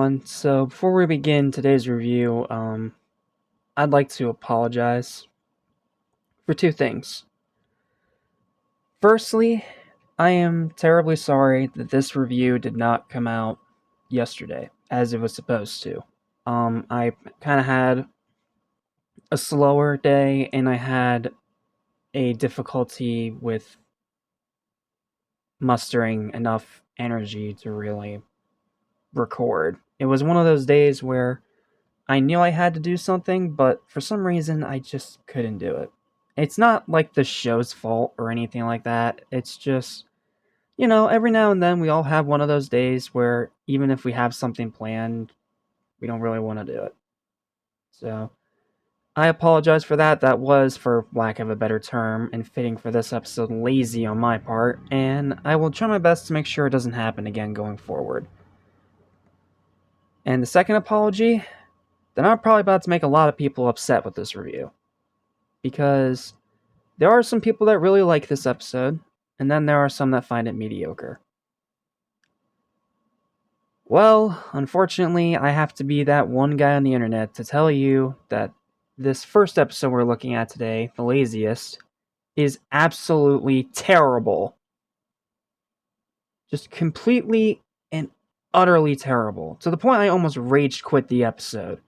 everyone. So before we begin today's review, I'd like to apologize for two things. Firstly, I am terribly sorry that this review did not come out yesterday as it was supposed to. I kind of had a slower day and I had a difficulty with mustering enough energy to really record. It was one of those days where I knew I had to do something, but for some reason I just couldn't do it. It's not like the show's fault or anything like that. It's just, every now and then we all have one of those days where even if we have something planned, we don't really want to do it. So, I apologize for that. That was, for lack of a better term, and fitting for this episode, lazy on my part, and I will try my best to make sure it doesn't happen again going forward. And the second apology, then I'm probably about to make a lot of people upset with this review. Because there are some people that really like this episode, and then there are some that find it mediocre. Well, unfortunately, I have to be that one guy on the internet to tell you that this first episode we're looking at today, The Laziest, is absolutely terrible. Just completely and utterly terrible. To the point I almost rage quit the episode.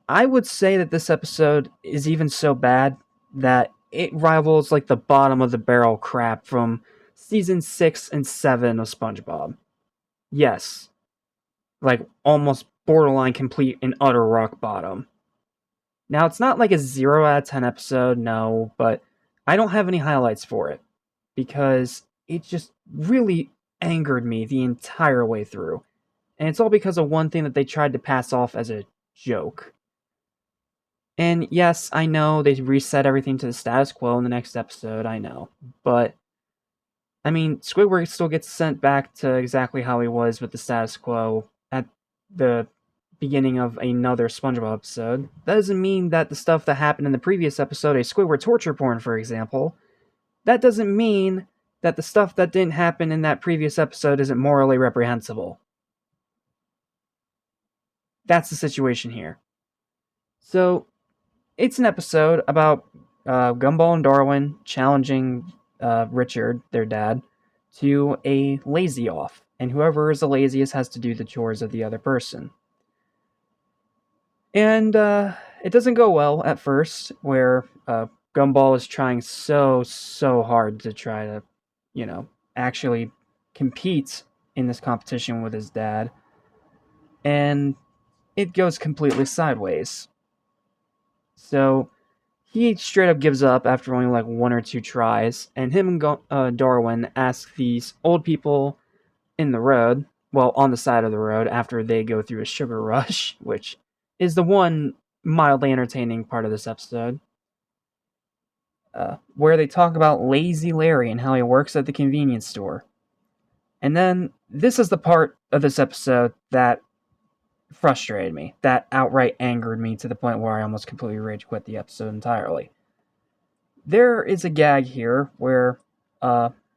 I would say that this episode is even so bad that it rivals like the bottom of the barrel crap from season 6 and 7 of SpongeBob. Yes, like almost borderline complete and utter rock bottom. Now, it's not like a 0 out of 10 episode, no, but I don't have any highlights for it because it just really angered me the entire way through. And it's all because of one thing that they tried to pass off as a joke. And yes, I know they reset everything to the status quo in the next episode, I know. But, I mean, Squidward still gets sent back to exactly how he was with the status quo at the beginning of another SpongeBob episode. That doesn't mean that the stuff that happened in the previous episode, a Squidward torture porn, for example, that doesn't mean that the stuff that didn't happen in that previous episode isn't morally reprehensible. That's the situation here. So, it's an episode about Gumball and Darwin challenging Richard, their dad, to a lazy off, and whoever is the laziest has to do the chores of the other person. And it doesn't go well at first, where Gumball is trying so hard to try to, actually compete in this competition with his dad, and it goes completely sideways. So he straight up gives up after only like one or two tries, and him and Darwin ask these old people in the road, well, on the side of the road, after they go through a sugar rush, which is the one mildly entertaining part of this episode, where they talk about Lazy Larry and how he works at the convenience store. And then this is the part of this episode that frustrated me, that outright angered me to the point where I almost completely rage quit the episode entirely. There is a gag here where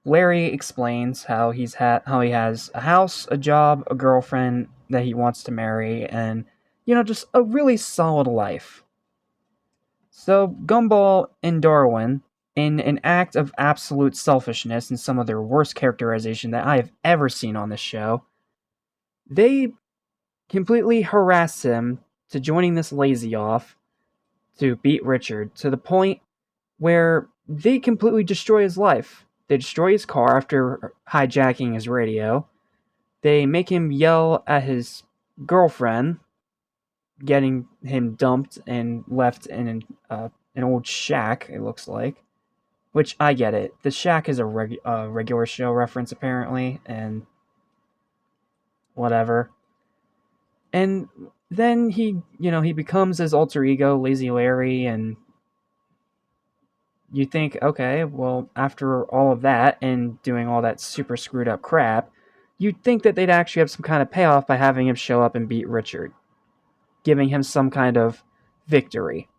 Larry explains how he has a house, a job, a girlfriend that he wants to marry, and just a really solid life. So Gumball and Darwin, in an act of absolute selfishness and some of their worst characterization that I have ever seen on this show, they completely harass him to joining this lazy off to beat Richard, to the point where they completely destroy his life. They destroy his car after hijacking his radio. They make him yell at his girlfriend, getting him dumped and left in an old shack, it looks like. Which, I get it. The shack is a regular show reference, apparently, and whatever. And then he becomes his alter ego, Lazy Larry, and you think, okay, well, after all of that and doing all that super screwed up crap, you'd think that they'd actually have some kind of payoff by having him show up and beat Richard, giving him some kind of victory.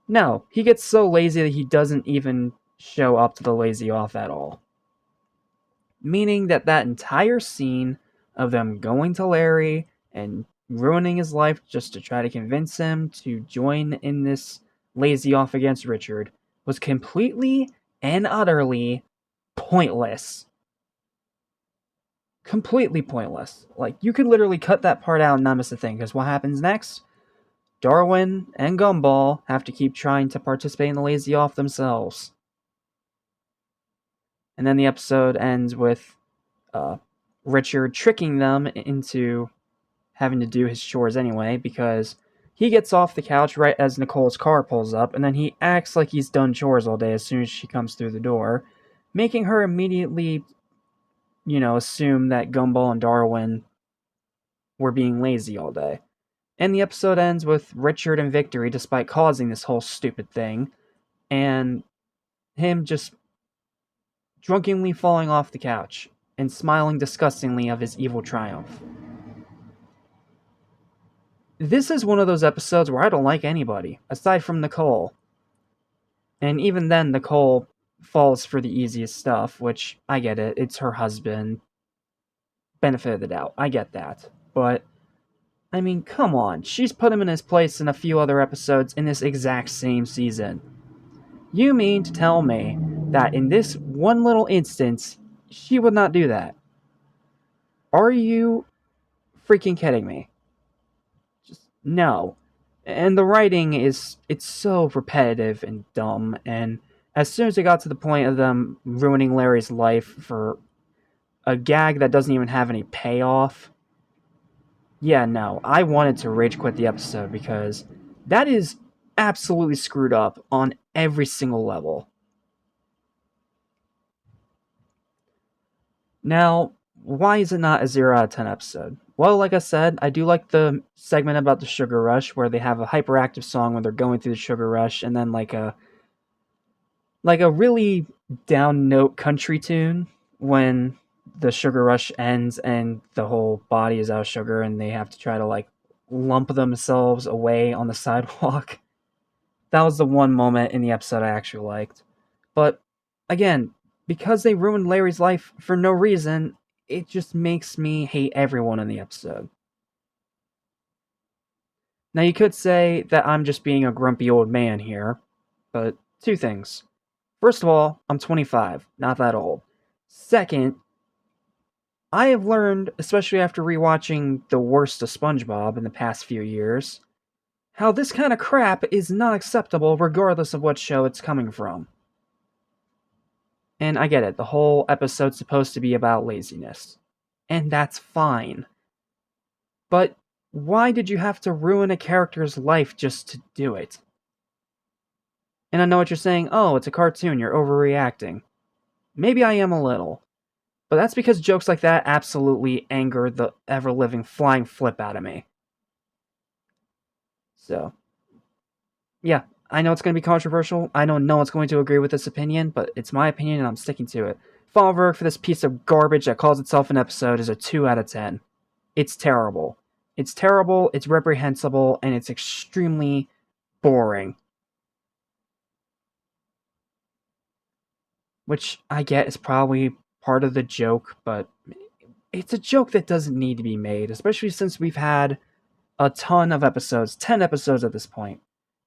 No, he gets so lazy that he doesn't even show up to the lazy off at all. Meaning that entire scene of them going to Larry and ruining his life just to try to convince him to join in this lazy off against Richard was completely and utterly pointless. Completely pointless. Like, you could literally cut that part out and not miss a thing, because what happens next? Darwin and Gumball have to keep trying to participate in the lazy off themselves. And then the episode ends with Richard tricking them into having to do his chores anyway, because he gets off the couch right as Nicole's car pulls up, and then he acts like he's done chores all day as soon as she comes through the door, making her immediately, assume that Gumball and Darwin were being lazy all day. And the episode ends with Richard in victory despite causing this whole stupid thing, and him just drunkenly falling off the couch and smiling disgustingly of his evil triumph. This is one of those episodes where I don't like anybody, aside from Nicole. And even then, Nicole falls for the easiest stuff, which, I get it, it's her husband. Benefit of the doubt, I get that. But, I mean, come on, she's put him in his place in a few other episodes in this exact same season. You mean to tell me that in this one little instance, she would not do that? Are you freaking kidding me? Just no. And the writing it's so repetitive and dumb, and as soon as it got to the point of them ruining Larry's life for a gag that doesn't even have any payoff, yeah, no, I wanted to rage quit the episode because that is absolutely screwed up on every single level. Now, why is it not a 0 out of 10 episode? Well, like I said, I do like the segment about the sugar rush where they have a hyperactive song when they're going through the sugar rush, and then like a really down note country tune when the sugar rush ends and the whole body is out of sugar and they have to try to like lump themselves away on the sidewalk. That was the one moment in the episode I actually liked. But again, because they ruined Larry's life for no reason, it just makes me hate everyone in the episode. Now, you could say that I'm just being a grumpy old man here, but two things. First of all, I'm 25, not that old. Second, I have learned, especially after rewatching the worst of SpongeBob in the past few years, how this kind of crap is not acceptable regardless of what show it's coming from. And I get it, the whole episode's supposed to be about laziness. And that's fine. But why did you have to ruin a character's life just to do it? And I know what you're saying, oh, it's a cartoon, you're overreacting. Maybe I am a little. But that's because jokes like that absolutely anger the ever-living flying flip out of me. So, yeah, I know it's going to be controversial. I know no one's going to agree with this opinion, but it's my opinion and I'm sticking to it. Final verdict for this piece of garbage that calls itself an episode is a 2 out of 10. It's terrible. It's terrible, it's reprehensible, and it's extremely boring. Which I get is probably part of the joke, but it's a joke that doesn't need to be made, especially since we've had a ton of episodes, 10 episodes at this point,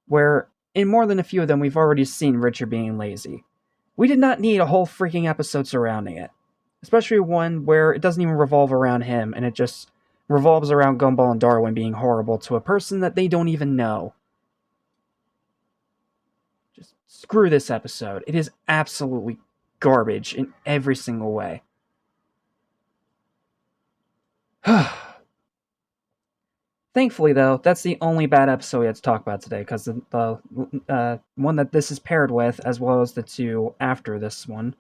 where in more than a few of them we've already seen Richard being lazy. We did not need a whole freaking episode surrounding it, especially one where it doesn't even revolve around him and it just revolves around Gumball and Darwin being horrible to a person that they don't even know. Just screw this episode. It is absolutely garbage in every single way. Thankfully, though, that's the only bad episode we had to talk about today, because the one that this is paired with, as well as the two after this one,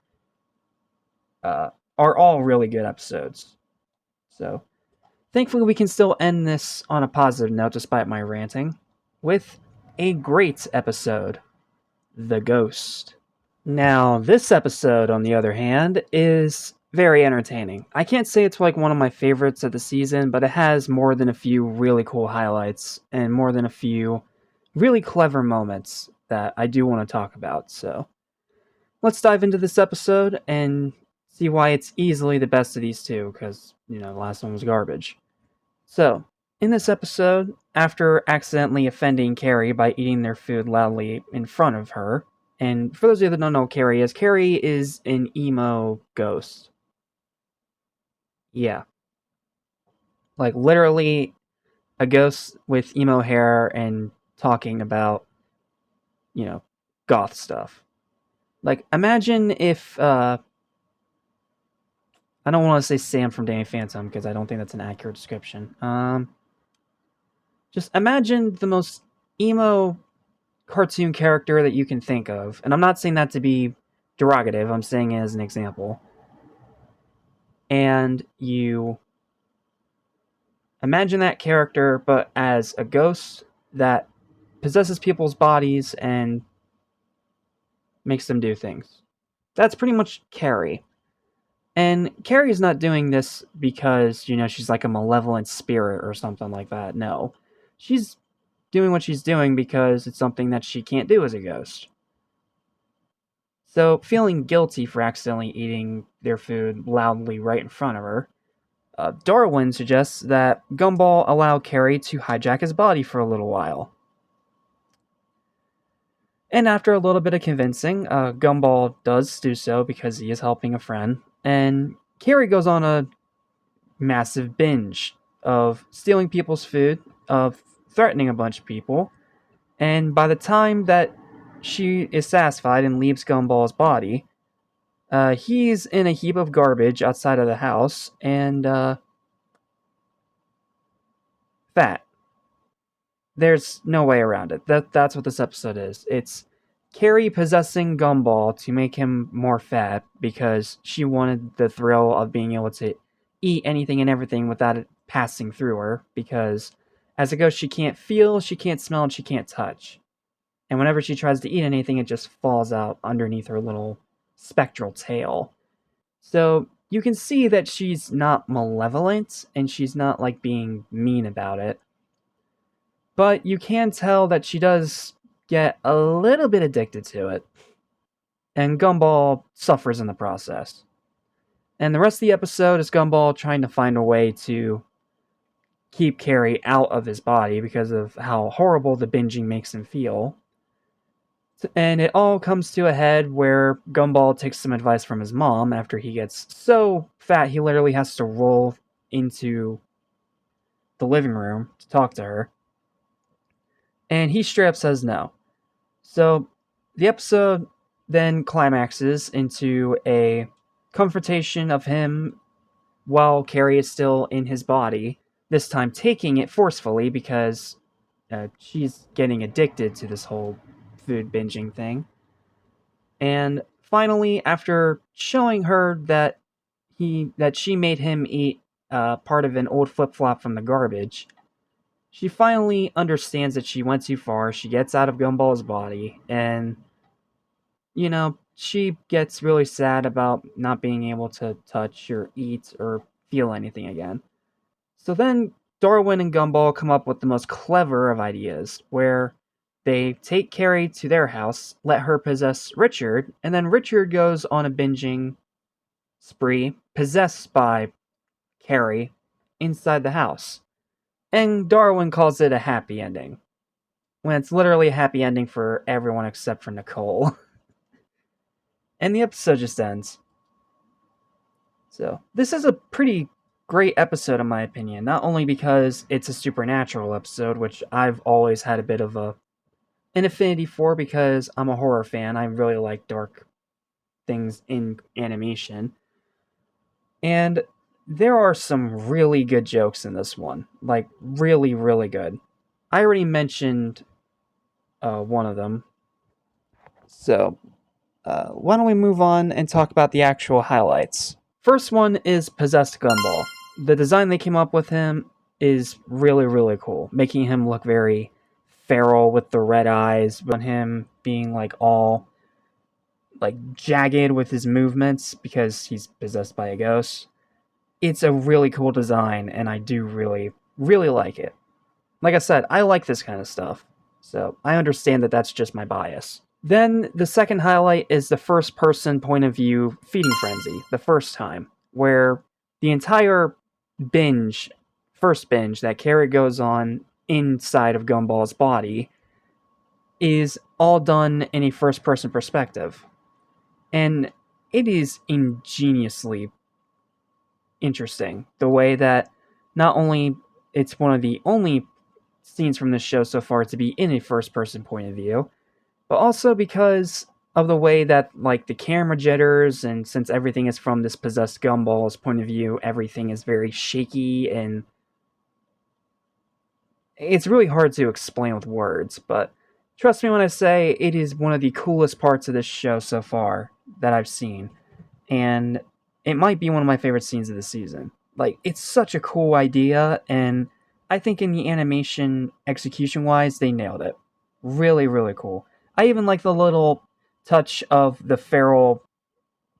are all really good episodes. So, thankfully, we can still end this on a positive note, despite my ranting, with a great episode, The Ghost. Now, this episode, on the other hand, is very entertaining. I can't say it's like one of my favorites of the season, but it has more than a few really cool highlights and more than a few really clever moments that I do want to talk about. So, let's dive into this episode and see why it's easily the best of these two, because, the last one was garbage. So, in this episode, after accidentally offending Carrie by eating their food loudly in front of her, and for those of you that don't know what Carrie is an emo ghost. Yeah. Like, literally a ghost with emo hair and talking about, you know, goth stuff. Like, imagine if, I don't want to say Sam from Danny Phantom, because I don't think that's an accurate description. Just imagine the most emo cartoon character that you can think of. And I'm not saying that to be derogative, I'm saying it as an example. And you imagine that character, but as a ghost that possesses people's bodies and makes them do things. That's pretty much Carrie. And Carrie's not doing this because, she's like a malevolent spirit or something like that. No. She's doing what she's doing because it's something that she can't do as a ghost. So, feeling guilty for accidentally eating their food loudly right in front of her, Darwin suggests that Gumball allow Carrie to hijack his body for a little while. And after a little bit of convincing, Gumball does do so because he is helping a friend, and Carrie goes on a massive binge of stealing people's food, of threatening a bunch of people, and by the time that she is satisfied and leaves Gumball's body, he's in a heap of garbage outside of the house and fat. There's no way around it. That's what this episode is. It's Carrie possessing Gumball to make him more fat because she wanted the thrill of being able to eat anything and everything without it passing through her, because as it goes, she can't feel, she can't smell, and she can't touch. And whenever she tries to eat anything, it just falls out underneath her little spectral tail. So you can see that she's not malevolent and she's not like being mean about it. But you can tell that she does get a little bit addicted to it. And Gumball suffers in the process. And the rest of the episode is Gumball trying to find a way to keep Carrie out of his body because of how horrible the binging makes him feel. And it all comes to a head where Gumball takes some advice from his mom after he gets so fat he literally has to roll into the living room to talk to her. And he straight up says no. So the episode then climaxes into a confrontation of him while Carrie is still in his body, this time taking it forcefully because she's getting addicted to this whole food binging thing. And finally, after showing her that she made him eat part of an old flip-flop from the garbage, she finally understands that she went too far. She gets out of Gumball's body, and, she gets really sad about not being able to touch or eat or feel anything again. So then Darwin and Gumball come up with the most clever of ideas, where they take Carrie to their house, let her possess Richard, and then Richard goes on a binging spree, possessed by Carrie, inside the house. And Darwin calls it a happy ending, when it's literally a happy ending for everyone except for Nicole. And the episode just ends. So, this is a pretty great episode in my opinion, not only because it's a supernatural episode, which I've always had a bit of an affinity for because I'm a horror fan. I really like dark things in animation. And there are some really good jokes in this one. Like, really, really good. I already mentioned one of them. So, why don't we move on and talk about the actual highlights? First one is Possessed Gumball. The design they came up with him is really, really cool, making him look very feral with the red eyes, but him being like all like jagged with his movements because he's possessed by a ghost. It's a really cool design, and I do really, really like it. Like I said, I like this kind of stuff, so I understand that that's just my bias. Then the second highlight is the first person point of view feeding frenzy, the first time, where the entire binge, first binge that Carrie goes on inside of Gumball's body is all done in a first person perspective. And it is ingeniously interesting the way that not only it's one of the only scenes from this show so far to be in a first person point of view, but also because of the way that like the camera jitters, and since everything is from this possessed Gumball's point of view, everything is very shaky, and it's really hard to explain with words, but trust me when I say it is one of the coolest parts of this show so far that I've seen, and it might be one of my favorite scenes of the season. Like, it's such a cool idea, and I think in the animation execution wise, they nailed it. Really, really cool. I even like the little touch of the feral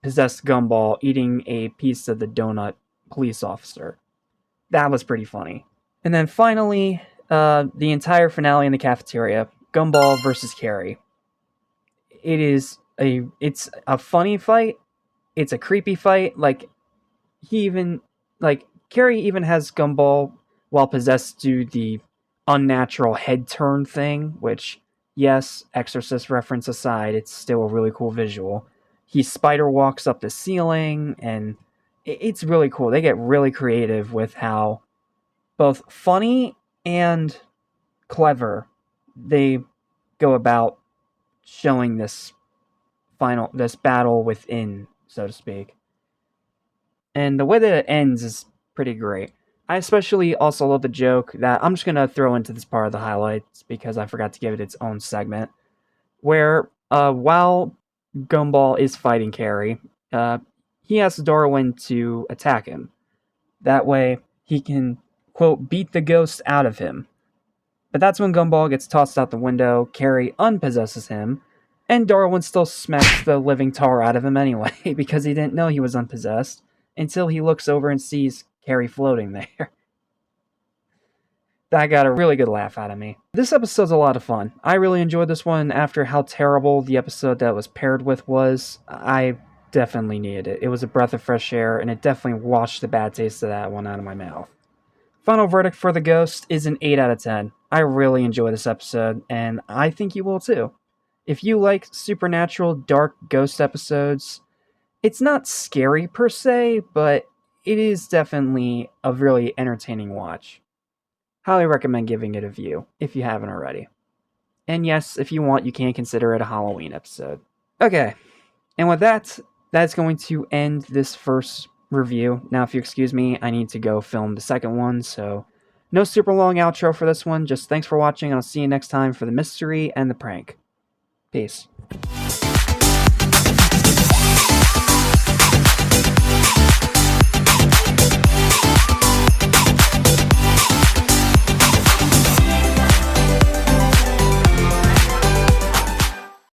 possessed Gumball eating a piece of the donut police officer. That was pretty funny. And then finally, the entire finale in the cafeteria, Gumball versus Carrie. It's a funny fight. It's a creepy fight. Like, Carrie even has Gumball while possessed do the unnatural head turn thing, which, yes, Exorcist reference aside, it's still a really cool visual. He spider walks up the ceiling, and it's really cool. They get really creative with how both funny and clever they go about showing this battle within, so to speak. And the way that it ends is pretty great. I especially also love the joke that I'm just going to throw into this part of the highlights because I forgot to give it its own segment, where while Gumball is fighting Carrie, he asks Darwin to attack him. That way he can, quote, beat the ghost out of him. But that's when Gumball gets tossed out the window, Carrie unpossesses him, and Darwin still smacks the living tar out of him anyway because he didn't know he was unpossessed until he looks over and sees Carrie floating there. That got a really good laugh out of me. This episode's a lot of fun. I really enjoyed this one after how terrible the episode that was paired with was. I definitely needed it. It was a breath of fresh air, and it definitely washed the bad taste of that one out of my mouth. Final verdict for The Ghost is an 8 out of 10. I really enjoy this episode, and I think you will too. If you like supernatural, dark ghost episodes, it's not scary per se, but it is definitely a really entertaining watch. Highly recommend giving it a view, if you haven't already. And yes, if you want, you can consider it a Halloween episode. Okay, and with that, that's going to end this first review. Now, if you excuse me, I need to go film the second one, so no super long outro for this one. Just thanks for watching, and I'll see you next time for the mystery and the prank. Peace.